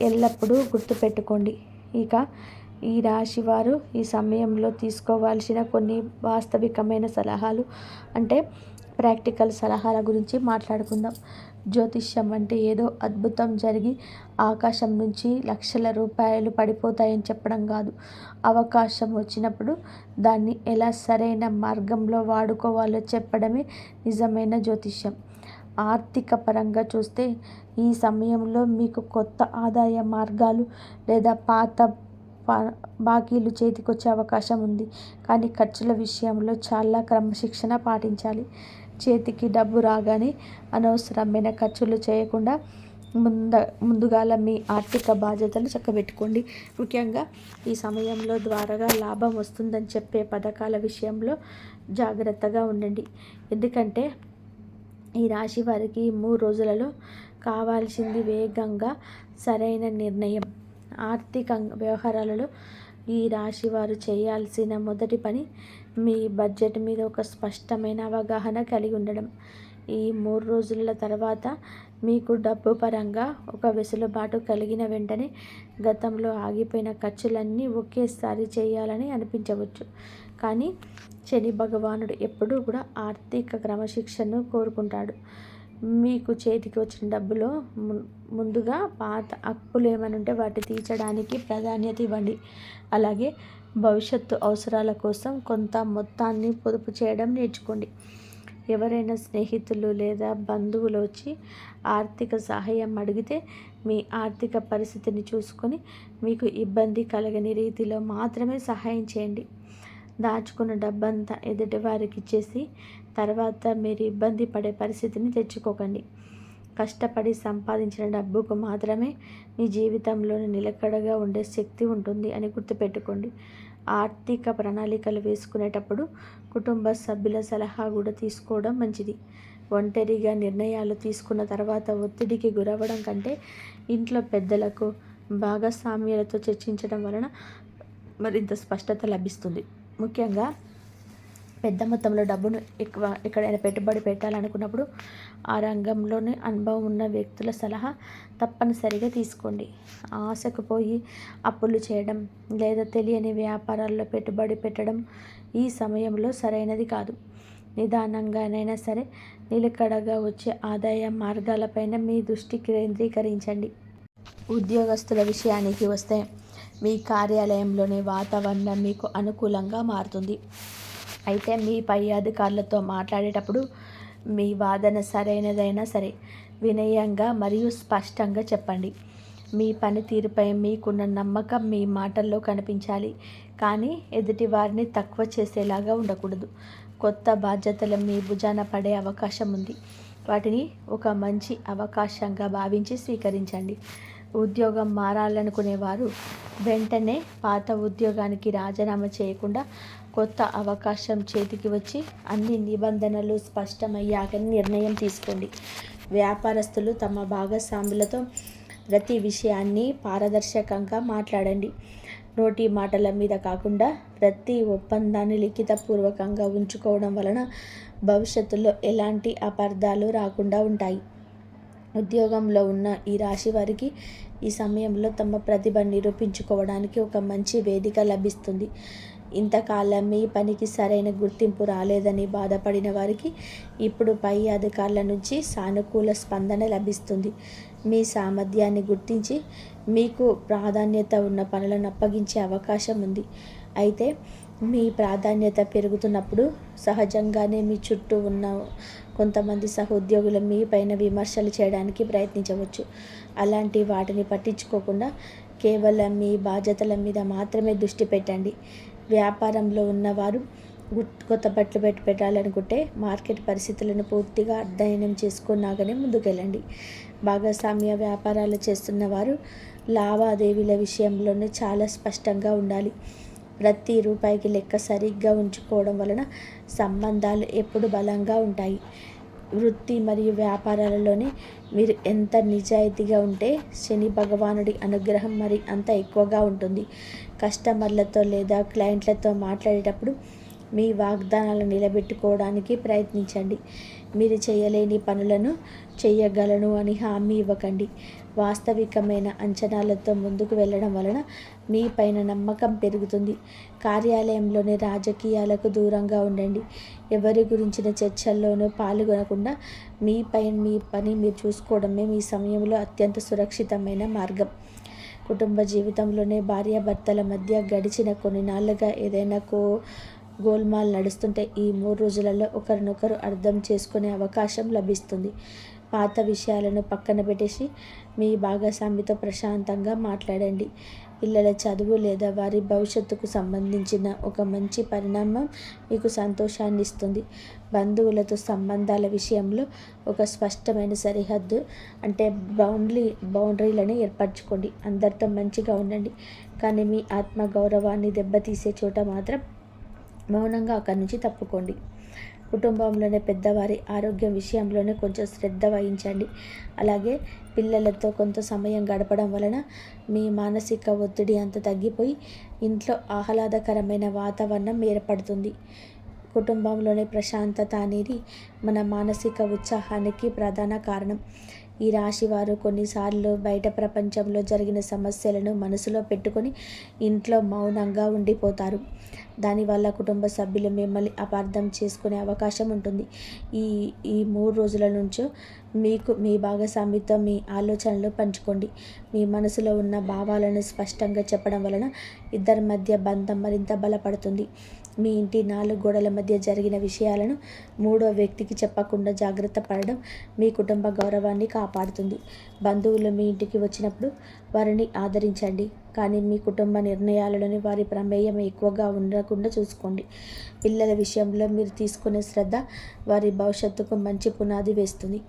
ఎల్లప్పుడూ గుర్తుపెట్టుకోండి. ఇక ఈ రాశి వారు ఈ సమయంలో తీసుకోవాల్సిన కొన్ని వాస్తవికమైన సలహాలు అంటే ప్రాక్టికల్ సలహాల గురించి మాట్లాడుకుందాం. జ్యోతిష్యం అంటే ఏదో అద్భుతం జరిగి ఆకాశం నుంచి లక్షల రూపాయలు పడిపోతాయని చెప్పడం కాదు. అవకాశం వచ్చినప్పుడు దాన్ని ఎలా సరైన మార్గంలో వాడుకోవాలో చెప్పడమే నిజమైన జ్యోతిష్యం. ఆర్థిక పరంగా చూస్తే ఈ సమయంలో మీకు కొత్త ఆదాయ మార్గాలు లేదా పాత బాకీలు చేతికొచ్చే అవకాశం ఉంది. కానీ ఖర్చుల విషయంలో చాలా క్రమశిక్షణ పాటించాలి. చేతికి డబ్బు రాగానే అనవసరమైన ఖర్చులు చేయకుండా ముందుగాల మీ ఆర్థిక బాధ్యతలు చక్కబెట్టుకోండి. ముఖ్యంగా ఈ సమయంలో ద్వారాగా లాభం వస్తుందని చెప్పే పథకాల విషయంలో జాగ్రత్తగా ఉండండి. ఎందుకంటే ఈ రాశి వారికి 3 రోజులలో కావాల్సింది వేగంగా సరైన నిర్ణయం. ఆర్థిక వ్యవహారాలలో ఈ రాశి వారు చేయాల్సిన మొదటి పని మీ బడ్జెట్ మీద ఒక స్పష్టమైన అవగాహన కలిగి ఉండడం. ఈ 3 రోజుల తర్వాత మీకు డబ్బు పరంగా ఒక వెసులుబాటు కలిగిన వెంటనే గతంలో ఆగిపోయిన ఖర్చులన్నీ ఒకేసారి చేయాలని అనిపించవచ్చు. కానీ శని భగవానుడు ఎప్పుడూ కూడా ఆర్థిక క్రమశిక్షణను కోరుకుంటాడు. మీకు చేతికి వచ్చిన డబ్బులో ముందుగా పాత అప్పులు ఏమైనా ఉంటే వాటి తీర్చడానికి ప్రాధాన్యత ఇవ్వండి. అలాగే భవిష్యత్తు అవసరాల కోసం కొంత మొత్తాన్ని పొదుపు చేయడం నేర్చుకోండి. ఎవరైనా స్నేహితులు లేదా బంధువులు వచ్చి ఆర్థిక సహాయం అడిగితే మీ ఆర్థిక పరిస్థితిని చూసుకొని మీకు ఇబ్బంది కలగని రీతిలో మాత్రమే సహాయం చేయండి. దాచుకున్న డబ్బంతా ఎదుటి వారికి ఇచ్చేసి తర్వాత మీరు ఇబ్బంది పడే పరిస్థితిని తెచ్చుకోకండి. కష్టపడి సంపాదించిన డబ్బుకు మాత్రమే మీ జీవితంలో నిలకడగా ఉండే శక్తి ఉంటుంది అని గుర్తుపెట్టుకోండి. ఆర్థిక ప్రణాళికలు వేసుకునేటప్పుడు కుటుంబ సభ్యుల సలహా కూడా తీసుకోవడం మంచిది. ఒంటరిగా నిర్ణయాలు తీసుకున్న తర్వాత ఒత్తిడికి గురవ్వడం కంటే ఇంట్లో పెద్దలకు భాగస్వామ్యాలతో చర్చించడం వలన మరింత స్పష్టత లభిస్తుంది. ముఖ్యంగా పెద్ద మొత్తంలో డబ్బును ఎక్కడైనా పెట్టుబడి పెట్టాలనుకున్నప్పుడు ఆ రంగంలోనే అనుభవం ఉన్న వ్యక్తుల సలహా తప్పనిసరిగా తీసుకోండి. ఆశకు పోయి అప్పులు చేయడం లేదా తెలియని వ్యాపారాల్లో పెట్టుబడి పెట్టడం ఈ సమయంలో సరైనది కాదు. నిదానంగానైనా సరే నిలకడగా వచ్చే ఆదాయ మార్గాలపైన మీ దృష్టి కేంద్రీకరించండి. ఉద్యోగస్తుల విషయానికి వస్తే మీ కార్యాలయంలోని వాతావరణం మీకు అనుకూలంగా మారుతుంది. అయితే మీ పై అధికారులతో మాట్లాడేటప్పుడు మీ వాదన సరైనదైనా సరే వినయంగా మరియు స్పష్టంగా చెప్పండి. మీ పనితీరుపై మీకున్న నమ్మకం మీ మాటల్లో కనిపించాలి, కానీ ఎదుటి వారిని తక్కువ చేసేలాగా ఉండకూడదు. కొత్త బాధ్యతలు మీ భుజాన పడే అవకాశం ఉంది. వాటిని ఒక మంచి అవకాశంగా భావించి స్వీకరించండి. ఉద్యోగం మారాలనుకునేవారు వెంటనే పాత ఉద్యోగానికి రాజీనామా చేయకుండా కొత్త అవకాశం చేతికి వచ్చి అన్ని నిబంధనలు స్పష్టమయ్యాక నిర్ణయం తీసుకోండి. వ్యాపారస్తులు తమ భాగస్వాములతో ప్రతి విషయాన్ని పారదర్శకంగా మాట్లాడండి. నోటి మాటల మీద కాకుండా ప్రతి ఒప్పందాన్ని లిఖితపూర్వకంగా ఉంచుకోవడం వలన భవిష్యత్తులో ఎలాంటి అపార్థాలు రాకుండా ఉంటాయి. ఉద్యోగంలో ఉన్న ఈ రాశి వారికి ఈ సమయంలో తమ ప్రతిభ నిరూపించుకోవడానికి ఒక మంచి వేదిక లభిస్తుంది. ఇంతకాలం మీ పనికి సరైన గుర్తింపు రాలేదని బాధపడిన వారికి ఇప్పుడు పై అధికారుల నుంచి సానుకూల స్పందన లభిస్తుంది. మీ సామర్థ్యాన్ని గుర్తించి మీకు ప్రాధాన్యత ఉన్న పనులను అప్పగించే అవకాశం ఉంది. అయితే మీ ప్రాధాన్యత పెరుగుతున్నప్పుడు సహజంగానే మీ చుట్టూ ఉన్న కొంతమంది సహోద్యోగులు మీ పైన విమర్శలు చేయడానికి ప్రయత్నించవచ్చు. అలాంటి వాటిని పట్టించుకోకుండా కేవలం మీ బాధ్యతల మీద మాత్రమే దృష్టి పెట్టండి. వ్యాపారంలో ఉన్నవారు కొత్త బట్టలు పెట్టాలనుకుంటే మార్కెట్ పరిస్థితులను పూర్తిగా అధ్యయనం చేసుకున్నాకనే ముందుకెళ్ళండి. భాగస్వామ్య వ్యాపారాలు చేస్తున్న వారు లావాదేవీల విషయంలోనే చాలా స్పష్టంగా ఉండాలి. ప్రతి రూపాయికి లెక్క సరిగ్గా ఉంచుకోవడం వలన సంబంధాలు ఎప్పుడు బలంగా ఉంటాయి. వృత్తి మరియు వ్యాపారాలలోనే మీరు ఎంత నిజాయితీగా ఉంటే శని భగవానుడి అనుగ్రహం మరి అంత ఎక్కువగా ఉంటుంది. కస్టమర్లతో లేదా క్లయింట్లతో మాట్లాడేటప్పుడు మీ వాగ్దానాలను నిలబెట్టుకోవడానికి ప్రయత్నించండి. మీరు చేయలేని పనులను చేయగలను అని హామీ ఇవ్వకండి. వాస్తవికమైన అంచనాలతో ముందుకు వెళ్ళడం వలన మీ పైన నమ్మకం పెరుగుతుంది. కార్యాలయంలోని రాజకీయాలకు దూరంగా ఉండండి. ఎవరి గురించిన చర్చల్లోనూ పాల్గొనకుండా మీ పని మీరు చూసుకోవడమే మీ సమయంలో అత్యంత సురక్షితమైన మార్గం. కుటుంబ జీవితంలోనే భార్యాభర్తల మధ్య గడిచిన కొన్ని నాళ్ళుగా ఏదైనా గోల్మాల్ నడుస్తుంటే ఈ 3 రోజులలో ఒకరినొకరు అర్థం చేసుకునే అవకాశం లభిస్తుంది. పాత విషయాలను పక్కన పెట్టేసి మీ భాగస్వామితో ప్రశాంతంగా మాట్లాడండి. పిల్లల చదువు లేదా వారి భవిష్యత్తుకు సంబంధించిన ఒక మంచి పరిణామం మీకు సంతోషాన్ని ఇస్తుంది. బంధువులతో సంబంధాల విషయంలో ఒక స్పష్టమైన సరిహద్దు అంటే బౌండరీలను ఏర్పరచుకోండి. అందరితో మంచిగా ఉండండి, కానీ మీ ఆత్మగౌరవాన్ని దెబ్బతీసే చోట మాత్రం మౌనంగా అక్కడి నుంచి తప్పుకోండి. కుటుంబంలోనే పెద్దవారి ఆరోగ్యం విషయంలోనే కొంచెం శ్రద్ధ వహించండి. అలాగే పిల్లలతో కొంత సమయం గడపడం వలన మీ మానసిక ఒత్తిడి అంత తగ్గిపోయి ఇంట్లో ఆహ్లాదకరమైన వాతావరణం ఏర్పడుతుంది. కుటుంబంలోనే ప్రశాంతత అనేది మన మానసిక ఉత్సాహానికి ప్రధాన కారణం. ఈ రాశివారు కొన్నిసార్లు బయట ప్రపంచంలో జరిగిన సమస్యలను మనసులో పెట్టుకొని ఇంట్లో మౌనంగా ఉండిపోతారు. దానివల్ల కుటుంబ సభ్యులు మిమ్మల్ని అపార్థం చేసుకునే అవకాశం ఉంటుంది. ఈ 3 రోజుల నుంచో మీకు మీ భాగస్వామితో మీ ఆలోచనలు పంచుకోండి. మీ మనసులో ఉన్న భావాలను స్పష్టంగా చెప్పడం వలన ఇద్దరి మధ్య బంధం మరింత బలపడుతుంది. మీ ఇంటి 4 గోడల మధ్య జరిగిన విషయాలను 3వ వ్యక్తికి చెప్పకుండా జాగ్రత్త పడడం మీ కుటుంబ గౌరవాన్ని కాపాడుతుంది. బంధువులు మీ ఇంటికి వచ్చినప్పుడు వారిని ఆదరించండి, కానీ మీ కుటుంబ నిర్ణయాలలోని వారి ప్రమేయం ఎక్కువగా ఉండకుండా చూసుకోండి. పిల్లల విషయంలో మీరు తీసుకునే శ్రద్ధ వారి భవిష్యత్తుకు మంచి పునాది వేస్తుంది.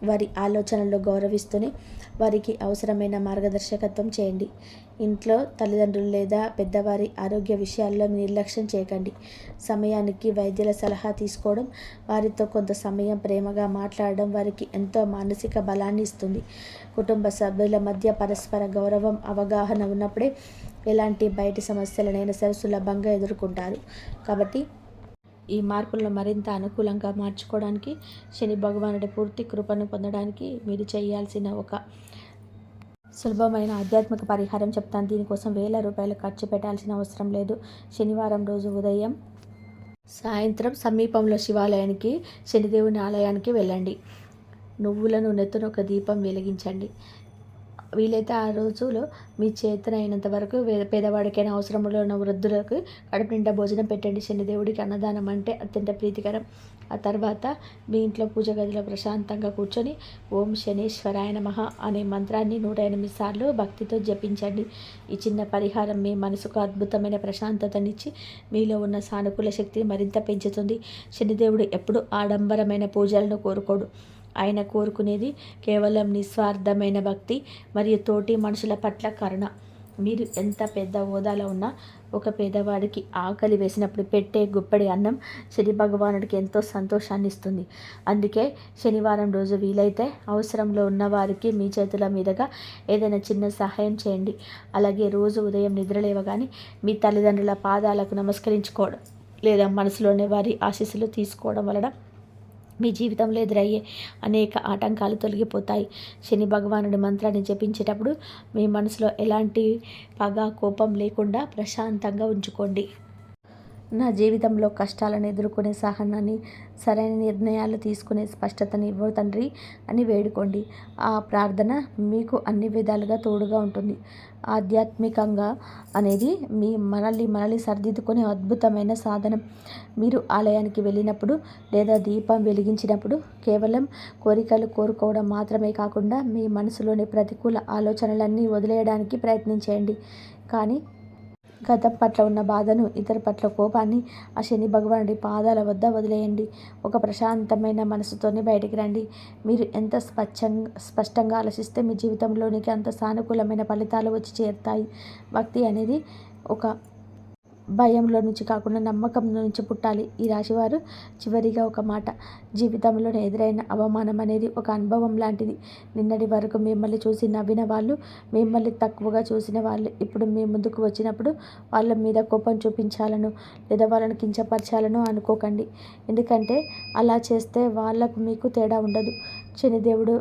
వారి ఆలోచనలు గౌరవిస్తూనే వారికి అవసరమైన మార్గదర్శకత్వం చేయండి. ఇంట్లో తల్లిదండ్రులు లేదా పెద్దవారి ఆరోగ్య విషయాల్లో నిర్లక్ష్యం చేయకండి. సమయానికి వైద్యుల సలహా తీసుకోవడం, వారితో కొంత సమయం ప్రేమగా మాట్లాడడం వారికి ఎంతో మానసిక బలాన్ని ఇస్తుంది. కుటుంబ సభ్యుల మధ్య పరస్పర గౌరవం, అవగాహన ఉన్నప్పుడే ఎలాంటి బయటి సమస్యలనైనా సరే సులభంగా ఎదుర్కొంటారు. కాబట్టి ఈ మార్పులను మరింత అనుకూలంగా మార్చుకోవడానికి, శని భగవానుడి పూర్తి కృపను పొందడానికి మీరు చేయాల్సిన ఒక సులభమైన ఆధ్యాత్మిక పరిహారం చెప్తాను. దీనికోసం వేల రూపాయలు ఖర్చు పెట్టాల్సిన అవసరం లేదు. శనివారం రోజు ఉదయం సాయంత్రం సమీపంలో శివాలయానికి, శనిదేవుని ఆలయానికి వెళ్ళండి. నువ్వుల నూనెతో ఒక దీపం వెలిగించండి. వీలైతే ఆ రోజులో మీ చేతనైనంత వరకు పేదవాడికైనా అవసరంలో ఉన్న వృద్ధులకు కడుపు నిండా భోజనం పెట్టండి. శనిదేవుడికి అన్నదానం అంటే అత్యంత ప్రీతికరం. ఆ తర్వాత మీ ఇంట్లో పూజ గదిలో ప్రశాంతంగా కూర్చొని ఓం శనీశ్వరాయ నమః అనే మంత్రాన్ని 108 సార్లు భక్తితో జపించండి. ఈ చిన్న పరిహారం మీ మనసుకు అద్భుతమైన ప్రశాంతతనిచ్చి మీలో ఉన్న సానుకూల శక్తిని మరింత పెంచుతుంది. శనిదేవుడు ఎప్పుడు ఆడంబరమైన పూజలను కోరుకోడు. ఆయన కోరుకునేది కేవలం నిస్వార్థమైన భక్తి మరియు తోటి మనుషుల పట్ల కరుణ. మీరు ఎంత పెద్ద హోదాలో ఉన్నా ఒక పేదవాడికి ఆకలి వేసినప్పుడు పెట్టే గుప్పెడి అన్నం శని భగవానుడికి ఎంతో సంతోషాన్ని ఇస్తుంది. అందుకే శనివారం రోజు వీలైతే అవసరంలో ఉన్న వారికి మీ చేతుల మీదుగా ఏదైనా చిన్న సహాయం చేయండి. అలాగే రోజు ఉదయం నిద్రలేవగానే మీ తల్లిదండ్రుల పాదాలకు నమస్కరించుకోవడం లేదా మనసులోనే వారి ఆశీస్సులు తీసుకోవడం వలన మీ జీవితంలో ఎదురయ్యే అనేక ఆటంకాలు తొలగిపోతాయి. శని భగవానుడి మంత్రాన్ని జపించేటప్పుడు మీ మనసులో ఎలాంటి పగ, కోపం లేకుండా ప్రశాంతంగా ఉంచుకోండి. నా జీవితంలో కష్టాలను ఎదుర్కొనే సహనాన్ని, సరైన నిర్ణయాలు తీసుకునే స్పష్టతని ఇవ్వు తండ్రి అని వేడుకోండి. ఆ ప్రార్థన మీకు అన్ని విధాలుగా తోడుగా ఉంటుంది. ఆధ్యాత్మికంగా అనేది మనల్ని సరిదిద్దుకునే అద్భుతమైన సాధనం. మీరు ఆలయానికి వెళ్ళినప్పుడు లేదా దీపం వెలిగించినప్పుడు కేవలం కోరికలు కోరుకోవడం మాత్రమే కాకుండా మీ మనసులోని ప్రతికూల ఆలోచనలన్నీ వదిలేయడానికి ప్రయత్నించేయండి. కానీ గతం పట్ల ఉన్న బాధను, ఇతర పట్ల కోపాన్ని ఆ శని భగవానుడి పాదాల వద్ద వదిలేయండి. ఒక ప్రశాంతమైన మనసుతోనే బయటికి రండి. మీరు ఎంత స్పష్టంగా ఆలోచిస్తే మీ జీవితంలోనికి అంత సానుకూలమైన ఫలితాలు వచ్చి చేరుతాయి. భక్తి అనేది ఒక భయంలో నుంచి కాకుండా నమ్మకంలో నుంచి పుట్టాలి. ఈ రాశివారు చివరిగా ఒక మాట, జీవితంలోనే ఎదురైన అవమానం అనేది ఒక అనుభవం లాంటిది. నిన్నటి వరకు మిమ్మల్ని చూసి నవ్విన వాళ్ళు, మిమ్మల్ని తక్కువగా చూసిన వాళ్ళు ఇప్పుడు మీ ముందుకు వచ్చినప్పుడు వాళ్ళ మీద కోపం చూపించాలను లేదా వాళ్ళని కించపరచాలను అనుకోకండి. ఎందుకంటే అలా చేస్తే వాళ్ళకు మీకు తేడా ఉండదు. శనిదేవుడు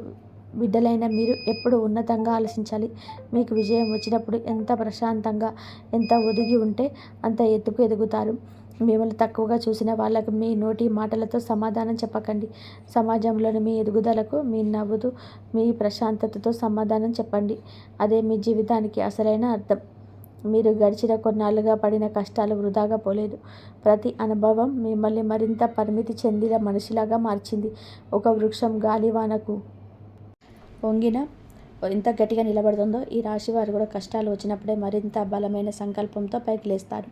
బిడ్డలైన మీరు ఎప్పుడు ఉన్నతంగా ఆలోచించాలి. మీకు విజయం వచ్చినప్పుడు ఎంత ప్రశాంతంగా, ఎంత ఒదిగి ఉంటే అంత ఎత్తుకు ఎదుగుతారు. మిమ్మల్ని తక్కువగా చూసిన వాళ్ళకు మీ నోటి మాటలతో సమాధానం చెప్పకండి. సమాజంలోని మీ ఎదుగుదలకు మీ నవ్వుతూ, మీ ప్రశాంతతతో సమాధానం చెప్పండి. అదే మీ జీవితానికి అసలైన అర్థం. మీరు గడిచిన కొన్నాళ్ళుగా పడిన కష్టాలు వృధాగా పోలేదు. ప్రతి అనుభవం మిమ్మల్ని మరింత పరిమితి చెందిన మనిషిలాగా మార్చింది. ఒక వృక్షం గాలివానకు వంగిన ఎంత గట్టిగా నిలబడుతుందో ఈ రాశి వారు కూడా కష్టాలు వచ్చినప్పుడే మరింత బలమైన సంకల్పంతో పైకి లేస్తారు.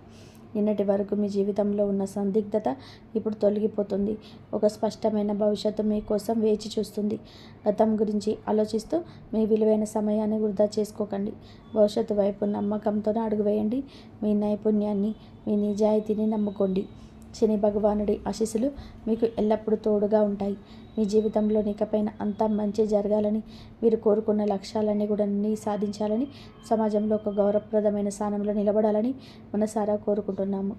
నిన్నటి వరకు మీ జీవితంలో ఉన్న సందిగ్ధత ఇప్పుడు తొలగిపోతుంది. ఒక స్పష్టమైన భవిష్యత్తు మీకోసం వేచి చూస్తుంది. గతం గురించి ఆలోచిస్తూ మీ విలువైన సమయాన్ని వృధా చేసుకోకండి. భవిష్యత్తు వైపు నమ్మకంతోనే అడుగు వేయండి. మీ నైపుణ్యాన్ని, మీ నిజాయితీని నమ్ముకోండి. శని భగవానుడి ఆశీస్సులు మీకు ఎల్లప్పుడూ తోడుగా ఉంటాయి. మీ జీవితంలో ఇకపైన అంతా మంచి జరగాలని, మీరు కోరుకున్న లక్ష్యాలన్నీ కూడా సాధించాలని, సమాజంలో ఒక గౌరవప్రదమైన స్థానంలో నిలబడాలని మనసారా కోరుకుంటున్నాము.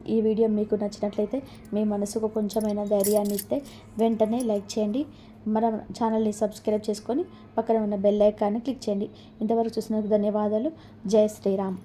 ఈ వీడియో మీకు నచ్చినట్లయితే మీ మనసుకు కొంచెమైనా ధైర్యాన్ని ఇస్తే వెంటనే లైక్ చేయండి. మన ఛానల్ని సబ్స్క్రైబ్ చేసుకొని పక్కన ఉన్న బెల్ ఐకాన్ని క్లిక్ చేయండి. ఇంతవరకు చూసినందుకు ధన్యవాదాలు. జై శ్రీరామ్.